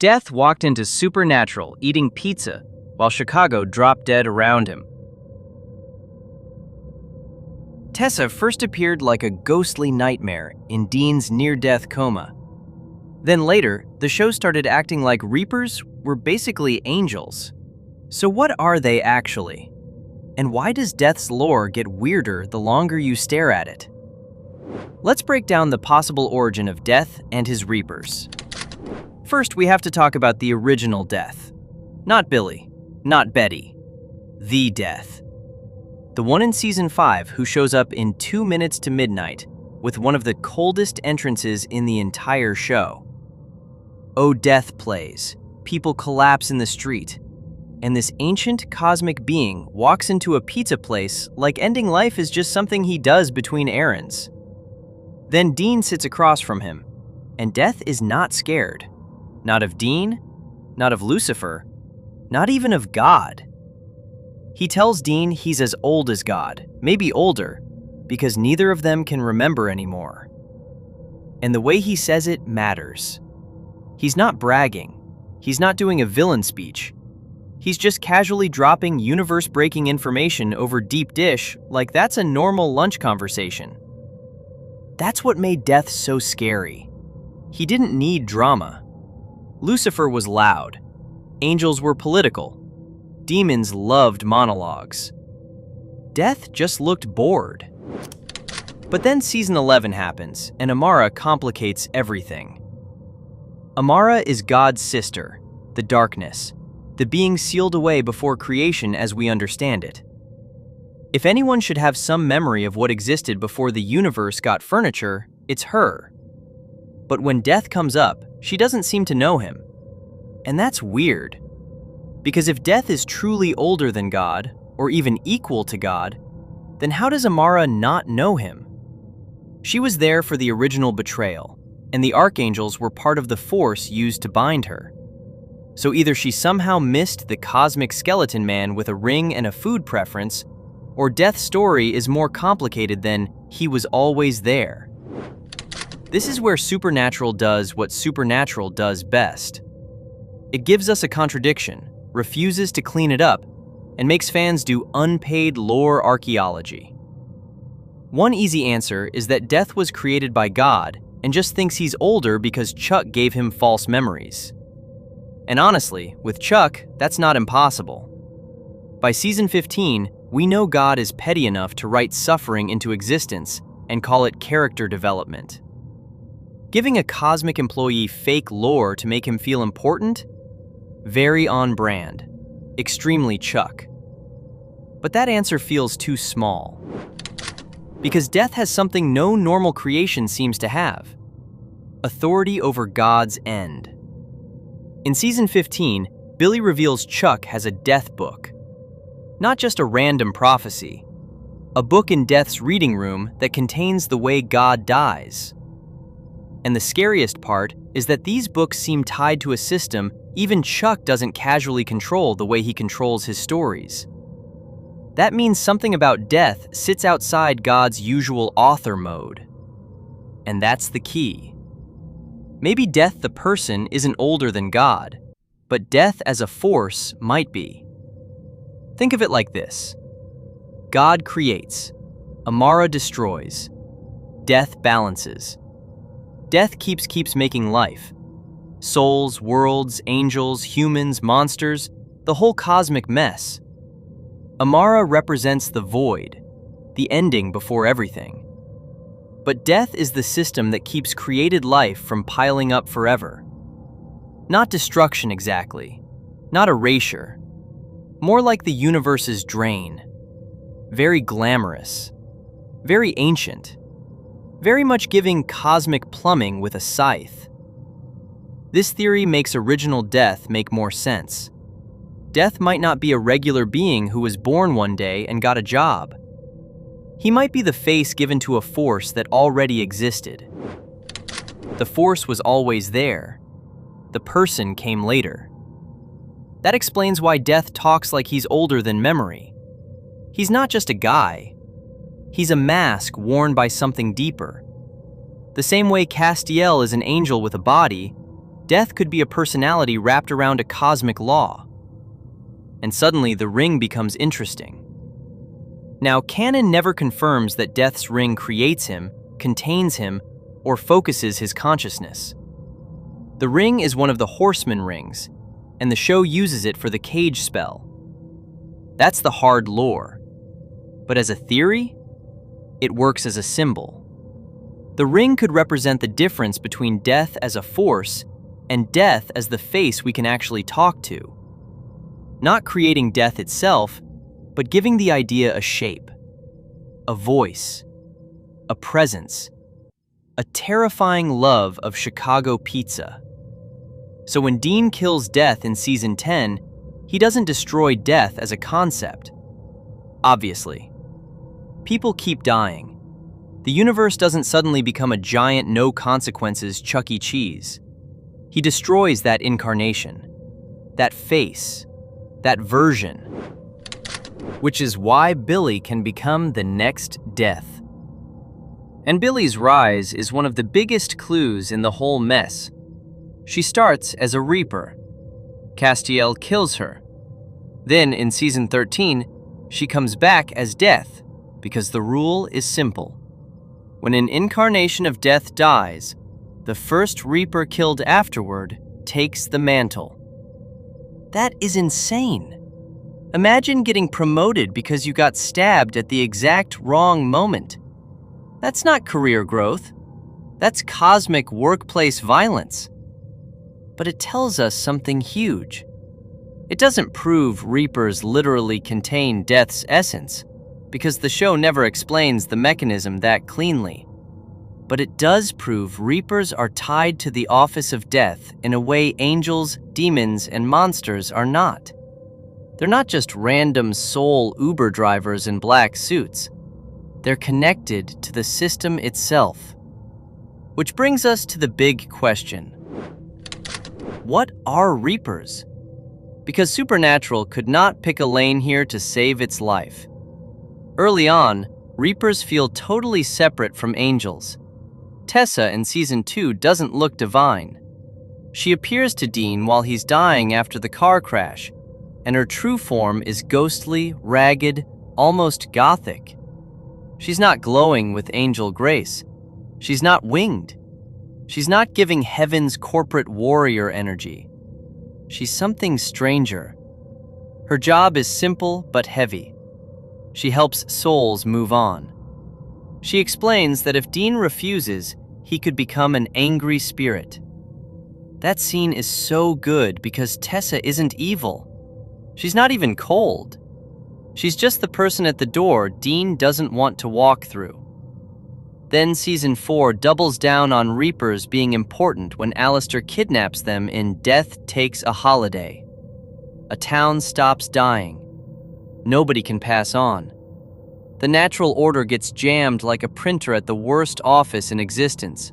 Death walked into Supernatural eating pizza while Chicago dropped dead around him. Tessa first appeared like a ghostly nightmare in Dean's near-death coma. Then later, the show started acting like Reapers were basically angels. So what are they actually? And why does Death's lore get weirder the longer you stare at it? Let's break down the possible origin of Death and his Reapers. First, we have to talk about the original Death. Not Billy, not Betty. The Death. The one in Season 5 who shows up in 2 minutes to midnight with one of the coldest entrances in the entire show. Oh, Death plays. People collapse in the street. And this ancient cosmic being walks into a pizza place like ending life is just something he does between errands. Then Dean sits across from him, and Death is not scared. Not of Dean, not of Lucifer, not even of God. He tells Dean he's as old as God, maybe older, because neither of them can remember anymore. And the way he says it matters. He's not bragging. He's not doing a villain speech. He's just casually dropping universe-breaking information over deep dish like that's a normal lunch conversation. That's what made Death so scary. He didn't need drama. Lucifer was loud. Angels were political. Demons loved monologues. Death just looked bored. But then Season 11 happens, and Amara complicates everything. Amara is God's sister, the darkness, the being sealed away before creation as we understand it. If anyone should have some memory of what existed before the universe got furniture, it's her. But when Death comes up, she doesn't seem to know him. And that's weird. Because if Death is truly older than God, or even equal to God, then how does Amara not know him? She was there for the original betrayal, and the archangels were part of the force used to bind her. So either she somehow missed the cosmic skeleton man with a ring and a food preference, or Death's story is more complicated than he was always there. This is where Supernatural does what Supernatural does best. It gives us a contradiction, refuses to clean it up, and makes fans do unpaid lore archaeology. One easy answer is that Death was created by God and just thinks he's older because Chuck gave him false memories. And honestly, with Chuck, that's not impossible. By Season 15, we know God is petty enough to write suffering into existence and call it character development. Giving a cosmic employee fake lore to make him feel important? Very on brand. Extremely Chuck. But that answer feels too small. Because Death has something no normal creation seems to have. Authority over God's end. In Season 15, Billy reveals Chuck has a death book. Not just a random prophecy. A book in Death's reading room that contains the way God dies. And the scariest part is that these books seem tied to a system even Chuck doesn't casually control the way he controls his stories. That means something about Death sits outside God's usual author mode. And that's the key. Maybe Death the person isn't older than God, but Death as a force might be. Think of it like this. God creates. Amara destroys. Death balances. Death keeps making life. Souls, worlds, angels, humans, monsters, the whole cosmic mess. Amara represents the void, the ending before everything. But Death is the system that keeps created life from piling up forever. Not destruction exactly, not erasure. More like the universe's drain. Very glamorous. Very ancient. Very much giving cosmic plumbing with a scythe. This theory makes original Death make more sense. Death might not be a regular being who was born one day and got a job. He might be the face given to a force that already existed. The force was always there. The person came later. That explains why Death talks like he's older than memory. He's not just a guy. He's a mask worn by something deeper. The same way Castiel is an angel with a body, death could be a personality wrapped around a cosmic law. And suddenly the ring becomes interesting. Now, canon never confirms that Death's ring creates him, contains him, or focuses his consciousness. The ring is one of the Horseman rings, and the show uses it for the cage spell. That's the hard lore. But as a theory, it works as a symbol. The ring could represent the difference between death as a force and death as the face we can actually talk to. Not creating death itself, but giving the idea a shape, a voice, a presence, a terrifying love of Chicago pizza. So when Dean kills Death in Season 10, he doesn't destroy death as a concept. Obviously. People keep dying. The universe doesn't suddenly become a giant no-consequences Chuck E. Cheese. He destroys that incarnation, that face, that version, which is why Billy can become the next Death. And Billy's rise is one of the biggest clues in the whole mess. She starts as a Reaper. Castiel kills her. Then, in Season 13, she comes back as Death, because the rule is simple. When an incarnation of Death dies, the first Reaper killed afterward takes the mantle. That is insane. Imagine getting promoted because you got stabbed at the exact wrong moment. That's not career growth. That's cosmic workplace violence. But it tells us something huge. It doesn't prove Reapers literally contain Death's essence, because the show never explains the mechanism that cleanly. But it does prove Reapers are tied to the office of Death in a way angels, demons, and monsters are not. They're not just random soul Uber drivers in black suits. They're connected to the system itself. Which brings us to the big question. What are Reapers? Because Supernatural could not pick a lane here to save its life. Early on, Reapers feel totally separate from angels. Tessa in Season 2 doesn't look divine. She appears to Dean while he's dying after the car crash, and her true form is ghostly, ragged, almost gothic. She's not glowing with angel grace. She's not winged. She's not giving heaven's corporate warrior energy. She's something stranger. Her job is simple but heavy. She helps souls move on. She explains that if Dean refuses, he could become an angry spirit. That scene is so good because Tessa isn't evil. She's not even cold. She's just the person at the door Dean doesn't want to walk through. Then Season 4 doubles down on Reapers being important when Alistair kidnaps them in Death Takes a Holiday. A town stops dying. Nobody can pass on. The natural order gets jammed like a printer at the worst office in existence.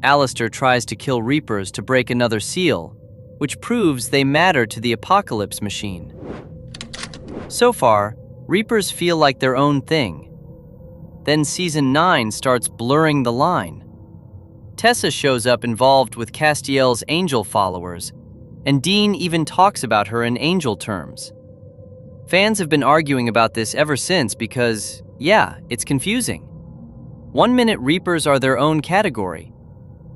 Alistair tries to kill Reapers to break another seal, which proves they matter to the apocalypse machine. So far, Reapers feel like their own thing. Then Season 9 starts blurring the line. Tessa shows up involved with Castiel's angel followers, and Dean even talks about her in angel terms. Fans have been arguing about this ever since because, yeah, it's confusing. 1 minute Reapers are their own category.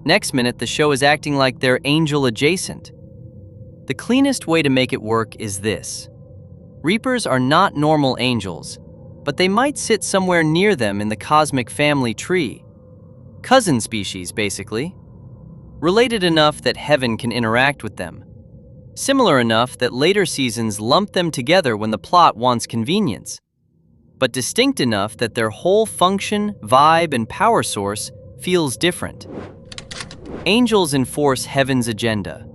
Next minute the show is acting like they're angel adjacent. The cleanest way to make it work is this. Reapers are not normal angels, but they might sit somewhere near them in the cosmic family tree. Cousin species, basically. Related enough that heaven can interact with them. Similar enough that later seasons lump them together when the plot wants convenience. But distinct enough that their whole function, vibe, and power source feels different. Angels enforce heaven's agenda.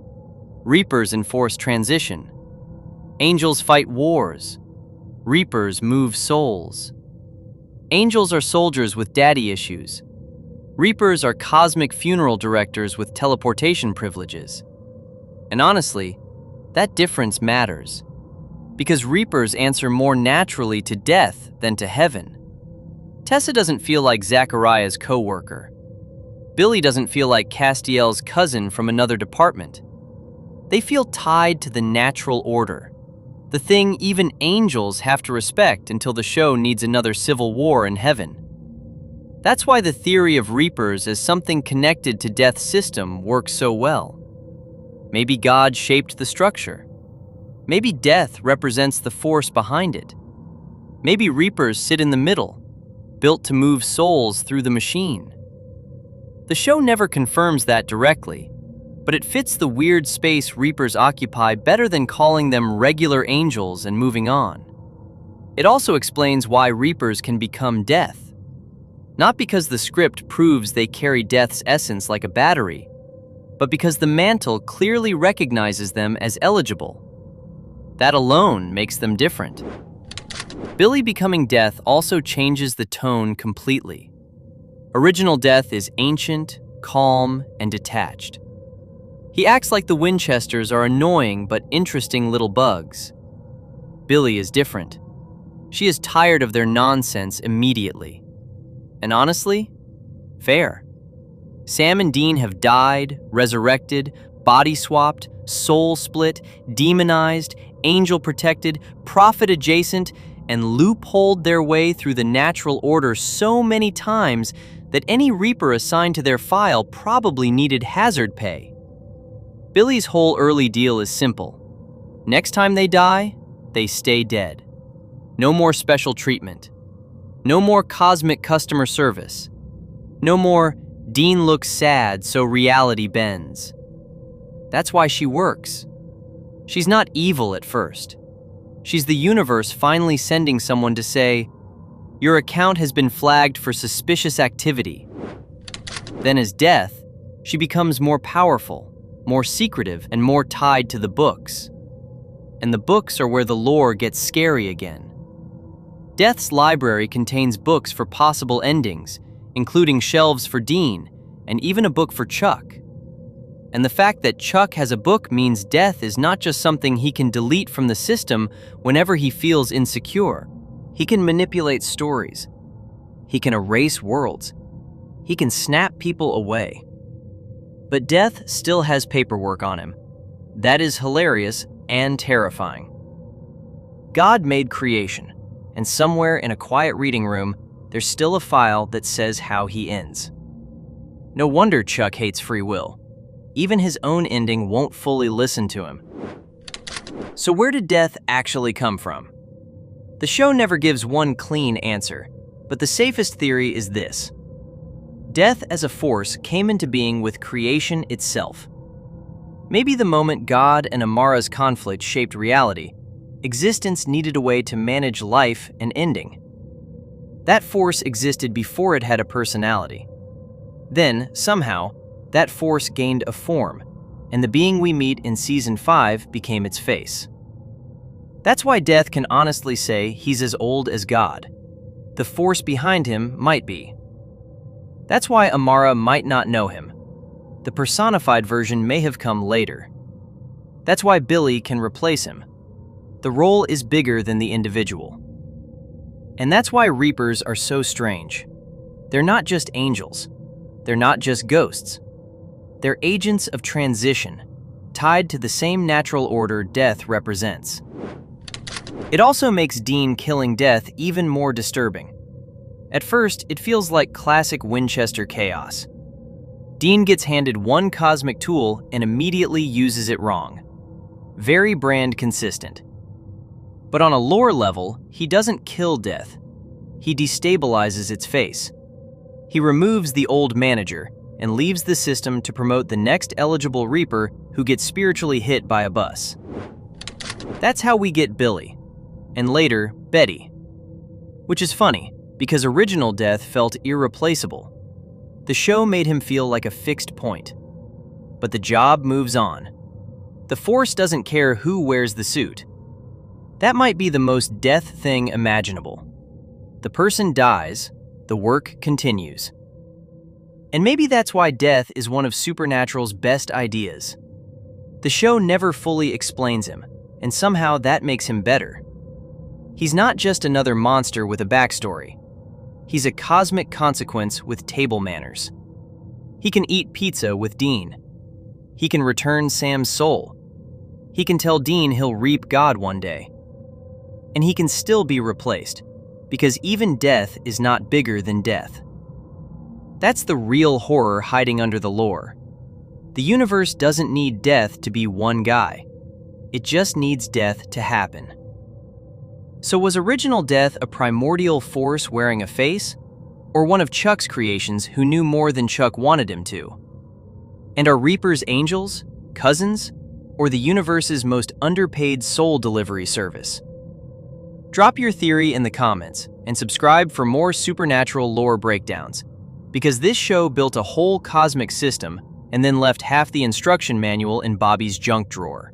Reapers enforce transition. Angels fight wars. Reapers move souls. Angels are soldiers with daddy issues. Reapers are cosmic funeral directors with teleportation privileges. And honestly, that difference matters. Because Reapers answer more naturally to death than to heaven. Tessa doesn't feel like Zachariah's co-worker. Billy doesn't feel like Castiel's cousin from another department. They feel tied to the natural order, the thing even angels have to respect until the show needs another civil war in heaven. That's why the theory of Reapers as something connected to Death's system works so well. Maybe God shaped the structure. Maybe Death represents the force behind it. Maybe Reapers sit in the middle, built to move souls through the machine. The show never confirms that directly, but it fits the weird space Reapers occupy better than calling them regular angels and moving on. It also explains why Reapers can become Death. Not because the script proves they carry Death's essence like a battery, but because the mantle clearly recognizes them as eligible. That alone makes them different. Billy becoming Death also changes the tone completely. Original Death is ancient, calm, and detached. He acts like the Winchesters are annoying but interesting little bugs. Billy is different. She is tired of their nonsense immediately. And honestly, fair. Sam and Dean have died, resurrected, body swapped, soul split, demonized, angel protected, prophet adjacent, and loopholed their way through the natural order so many times that any Reaper assigned to their file probably needed hazard pay. Billy's whole early deal is simple. Next time they die, they stay dead. No more special treatment. No more cosmic customer service. No more Dean looks sad so reality bends. That's why she works. She's not evil at first. She's the universe finally sending someone to say, "Your account has been flagged for suspicious activity." Then as Death, she becomes more powerful, more secretive, and more tied to the books. And the books are where the lore gets scary again. Death's library contains books for possible endings, including shelves for Dean, and even a book for Chuck. And the fact that Chuck has a book means Death is not just something he can delete from the system whenever he feels insecure. He can manipulate stories. He can erase worlds. He can snap people away. But Death still has paperwork on him. That is hilarious and terrifying. God made creation. And somewhere in a quiet reading room, there's still a file that says how he ends. No wonder Chuck hates free will. Even his own ending won't fully listen to him. So where did Death actually come from? The show never gives one clean answer, but the safest theory is this. Death as a force came into being with creation itself. Maybe the moment God and Amara's conflict shaped reality, existence needed a way to manage life and ending. That force existed before it had a personality. Then, somehow, that force gained a form, and the being we meet in Season 5 became its face. That's why Death can honestly say he's as old as God. The force behind him might be. That's why Amara might not know him. The personified version may have come later. That's why Billy can replace him. The role is bigger than the individual. And that's why Reapers are so strange. They're not just angels. They're not just ghosts. They're agents of transition, tied to the same natural order Death represents. It also makes Dean killing Death even more disturbing. At first, it feels like classic Winchester chaos. Dean gets handed one cosmic tool and immediately uses it wrong. Very brand consistent. But on a lore level, he doesn't kill Death. He destabilizes its face. He removes the old manager and leaves the system to promote the next eligible Reaper who gets spiritually hit by a bus. That's how we get Billy, and later, Betty. Which is funny, because original Death felt irreplaceable. The show made him feel like a fixed point. But the job moves on. The Force doesn't care who wears the suit. That might be the most Death thing imaginable. The person dies, the work continues. And maybe that's why Death is one of Supernatural's best ideas. The show never fully explains him, and somehow that makes him better. He's not just another monster with a backstory. He's a cosmic consequence with table manners. He can eat pizza with Dean. He can return Sam's soul. He can tell Dean he'll reap God one day. And he can still be replaced, because even death is not bigger than death. That's the real horror hiding under the lore. The universe doesn't need death to be one guy. It just needs death to happen. So was original death a primordial force wearing a face? Or one of Chuck's creations who knew more than Chuck wanted him to? And are Reapers angels, cousins, or the universe's most underpaid soul delivery service? Drop your theory in the comments and subscribe for more supernatural lore breakdowns, because this show built a whole cosmic system and then left half the instruction manual in Bobby's junk drawer.